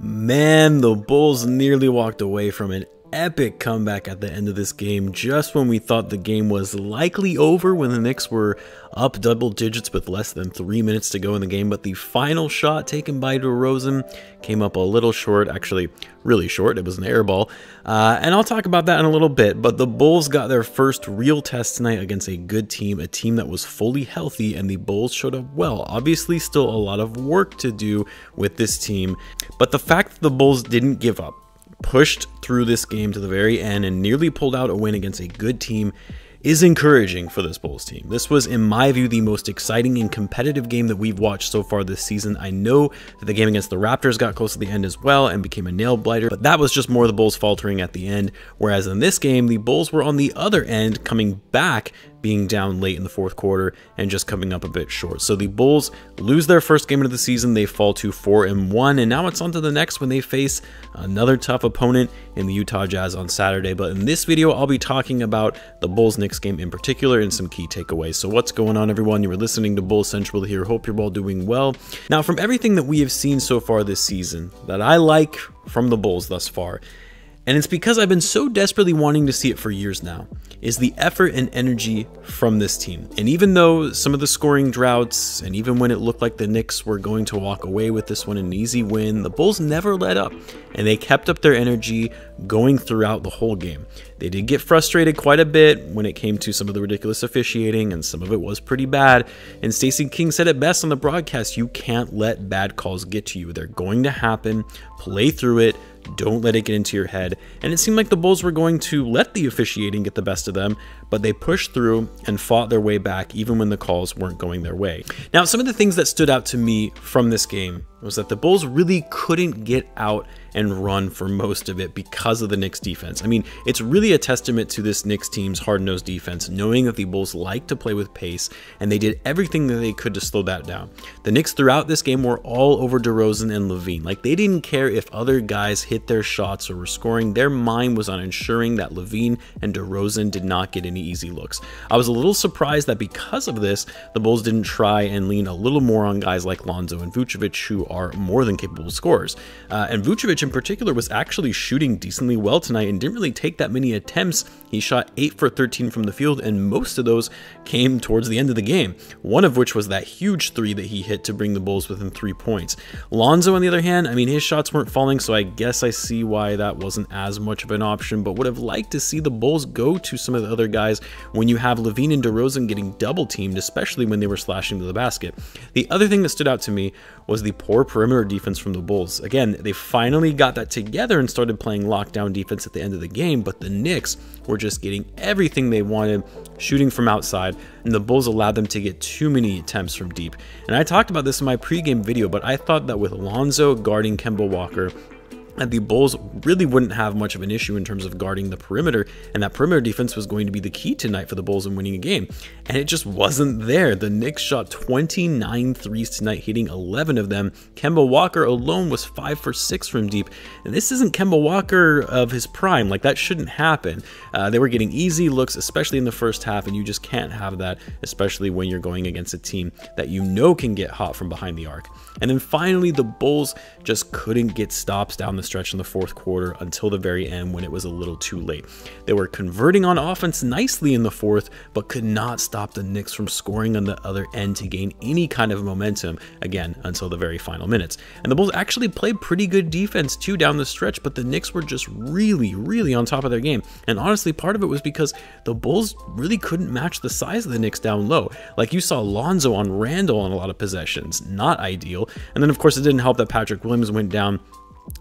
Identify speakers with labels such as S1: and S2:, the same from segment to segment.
S1: Man, the Bulls nearly walked away from an epic comeback at the end of this game just when we thought the game was likely over, when the Knicks were up double digits with less than 3 minutes to go in the game. But the final shot taken by DeRozan came up a little short, actually really short. It was an air ball, and I'll talk about that in a little bit. But the Bulls got their first real test tonight against a good team, a team that was fully healthy, and the Bulls showed up well. Obviously still a lot of work to do with this team, but the fact that the Bulls didn't give up, pushed through this game to the very end, and nearly pulled out a win against a good team is encouraging for this Bulls team. This was, in my view, the most exciting and competitive game that we've watched so far this season. I know that the game against the Raptors got close to the end as well and became a nail-biter, but that was just more the Bulls faltering at the end, whereas in this game, the Bulls were on the other end, coming back, being down late in the fourth quarter and just coming up a bit short. So the Bulls lose their first game of the season. They fall to 4-1, and now it's on to the next when they face another tough opponent in the Utah Jazz on Saturday. But in this video, I'll be talking about the Bulls-Knicks game in particular and some key takeaways. So what's going on, everyone? You were listening to Bulls Central here. Hope you're all doing well. Now, from everything that we have seen so far this season that I like from the Bulls thus far, and it's because I've been so desperately wanting to see it for years now, is the effort and energy from this team. And even though some of the scoring droughts, and even when it looked like the Knicks were going to walk away with this one an easy win, the Bulls never let up, and they kept up their energy going throughout the whole game. They did get frustrated quite a bit when it came to some of the ridiculous officiating, and some of it was pretty bad. And Stacey King said it best on the broadcast: you can't let bad calls get to you. They're going to happen. Play through it. Don't let it get into your head. And it seemed like the Bulls were going to let the officiating get the best of them, but they pushed through and fought their way back even when the calls weren't going their way. Now, some of the things that stood out to me from this game was that the Bulls really couldn't get out and run for most of it because of the Knicks defense. I mean, it's really a testament to this Knicks team's hard-nosed defense, knowing that the Bulls like to play with pace, and they did everything that they could to slow that down. The Knicks throughout this game were all over DeRozan and Lavine. Like, they didn't care if other guys hit their shots or were scoring. Their mind was on ensuring that Lavine and DeRozan did not get any easy looks. I was a little surprised that because of this, the Bulls didn't try and lean a little more on guys like Lonzo and Vucevic, who are more than capable scorers. And Vucevic in particular was actually shooting decently well tonight and didn't really take that many attempts. He shot 8 for 13 from the field, and most of those came towards the end of the game, one of which was that huge three that he hit to bring the Bulls within 3 points. Lonzo, on the other hand, I mean, his shots weren't falling, so I guess I see why that wasn't as much of an option, but would have liked to see the Bulls go to some of the other guys when you have Lavine and DeRozan getting double teamed, especially when they were slashing to the basket. The other thing that stood out to me was the poor perimeter defense from the Bulls. Again, they finally got that together and started playing lockdown defense at the end of the game, but the Knicks were just getting everything they wanted, shooting from outside, and the Bulls allowed them to get too many attempts from deep. And I talked about this in my pregame video, but I thought that with Lonzo guarding Kemba Walker, and the Bulls really wouldn't have much of an issue in terms of guarding the perimeter, and that perimeter defense was going to be the key tonight for the Bulls in winning a game, and it just wasn't there. The Knicks shot 29 threes tonight, hitting 11 of them. Kemba Walker alone was 5 for 6 from deep, and this isn't Kemba Walker of his prime. Like, that shouldn't happen. They were getting easy looks, especially in the first half, and you just can't have that, especially when you're going against a team that you know can get hot from behind the arc. And then finally, the Bulls just couldn't get stops down the stretch in the fourth quarter until the very end, when it was a little too late. They were converting on offense nicely in the fourth, but could not stop the Knicks from scoring on the other end to gain any kind of momentum, again, until the very final minutes. And the Bulls actually played pretty good defense too down the stretch, but the Knicks were just really on top of their game. And honestly, part of it was because the Bulls really couldn't match the size of the Knicks down low. Like, you saw Lonzo on Randle on a lot of possessions, not ideal. And then of course it didn't help that Patrick Williams went down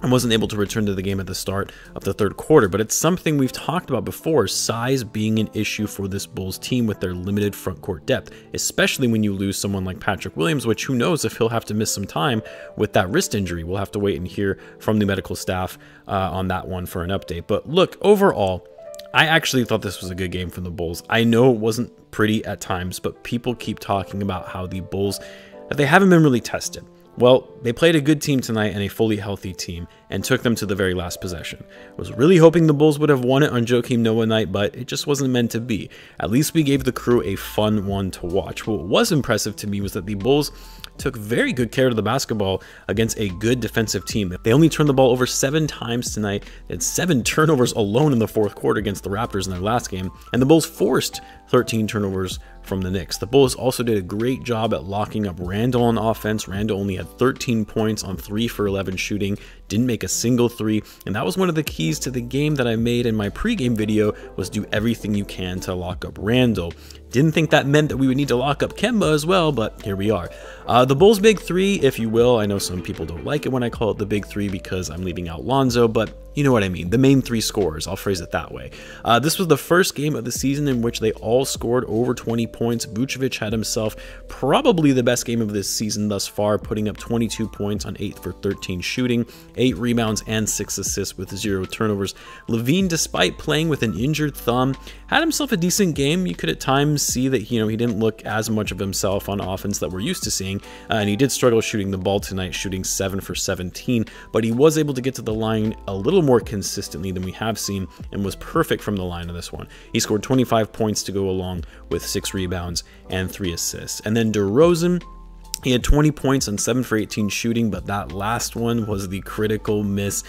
S1: and wasn't able to return to the game at the start of the third quarter. But it's something we've talked about before, size being an issue for this Bulls team with their limited front court depth, especially when you lose someone like Patrick Williams, which who knows if he'll have to miss some time with that wrist injury. We'll have to wait and hear from the medical staff on that one for an update. But look, overall, I actually thought this was a good game from the Bulls. I know it wasn't pretty at times, but people keep talking about how the Bulls, that they haven't been really tested. Well, they played a good team tonight and a fully healthy team and took them to the very last possession. Was really hoping the Bulls would have won it on Joakim Noah night, but it just wasn't meant to be. At least we gave the crew a fun one to watch. What was impressive to me was that the Bulls took very good care of the basketball against a good defensive team. They only turned the ball over 7 times tonight. They had 7 turnovers alone in the fourth quarter against the Raptors in their last game, and the Bulls forced 13 turnovers from the Knicks. The Bulls also did a great job at locking up Randle on offense. Randle only had 13 points on 3 for 11 shooting, didn't make a single three, and that was one of the keys to the game that I made in my pregame video, was do everything you can to lock up Randle. Didn't think that meant that we would need to lock up Kemba as well, but here we are. The Bulls' big three, if you will. I know some people don't like it when I call it the big three because I'm leaving out Lonzo, but you know what I mean. The main 3 scorers, I'll phrase it that way. This was the first game of the season in which they all scored over 20 points. Vucevic had himself probably the best game of this season thus far, putting up 22 points on 8 for 13 shooting, 8 rebounds, and 6 assists with 0 turnovers. Lavine, despite playing with an injured thumb, had himself a decent game. You could at times see that, he didn't look as much of himself on offense that we're used to seeing, and he did struggle shooting the ball tonight, shooting 7 for 17, but he was able to get to the line a little more consistently than we have seen and was perfect from the line of this one. He scored 25 points to go along with 6 rebounds and 3 assists. And then DeRozan, he had 20 points on 7 for 18 shooting, but that last one was the critical miss.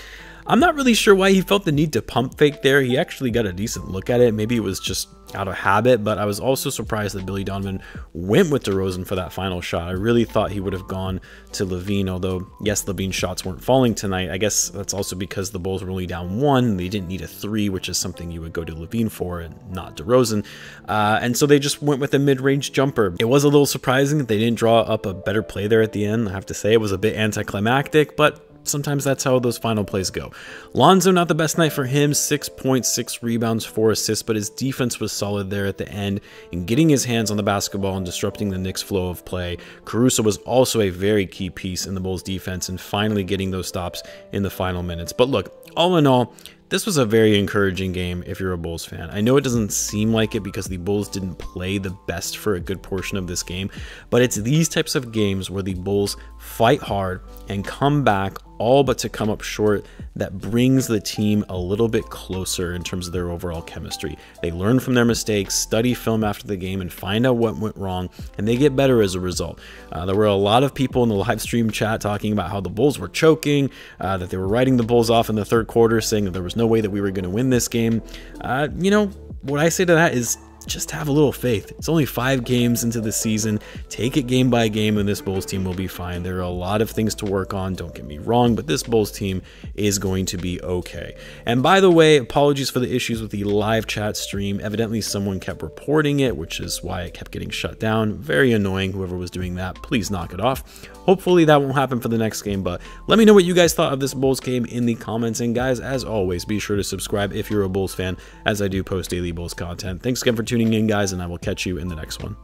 S1: I'm not really sure why he felt the need to pump fake there. He actually got a decent look at it. Maybe it was just out of habit, but I was also surprised that Billy Donovan went with DeRozan for that final shot. I really thought he would have gone to Lavine, although, yes, Lavine's shots weren't falling tonight. I guess that's also because the Bulls were only down 1. They didn't need a 3, which is something you would go to Lavine for and not DeRozan. And so they just went with a mid-range jumper. It was a little surprising that they didn't draw up a better play there at the end. I have to say it was a bit anticlimactic, but sometimes that's how those final plays go. Lonzo, not the best night for him, 6 points, 6 rebounds, 4 assists, but his defense was solid there at the end in getting his hands on the basketball and disrupting the Knicks' flow of play. Caruso was also a very key piece in the Bulls' defense and finally getting those stops in the final minutes. But look, all in all, this was a very encouraging game if you're a Bulls fan. I know it doesn't seem like it because the Bulls didn't play the best for a good portion of this game, but it's these types of games where the Bulls fight hard and come back all but to come up short that brings the team a little bit closer in terms of their overall chemistry. They learn from their mistakes, study film after the game, and find out what went wrong, and they get better as a result. There were a lot of people in the live stream chat talking about how the Bulls were choking, that they were writing the Bulls off in the third quarter, saying that there was no way that we were going to win this game. What I say to that is, just have a little faith. It's only 5 games into the season. Take it game by game and this Bulls team will be fine. There are a lot of things to work on, don't get me wrong, but this Bulls team is going to be okay. And by the way, apologies for the issues with the live chat stream. Evidently someone kept reporting it, which is why it kept getting shut down. Very annoying, whoever was doing that. Please knock it off. Hopefully that won't happen for the next game, but let me know what you guys thought of this Bulls game in the comments. And guys, as always, be sure to subscribe if you're a Bulls fan, as I do post daily Bulls content. Thanks again for tuning in, guys, and I will catch you in the next one.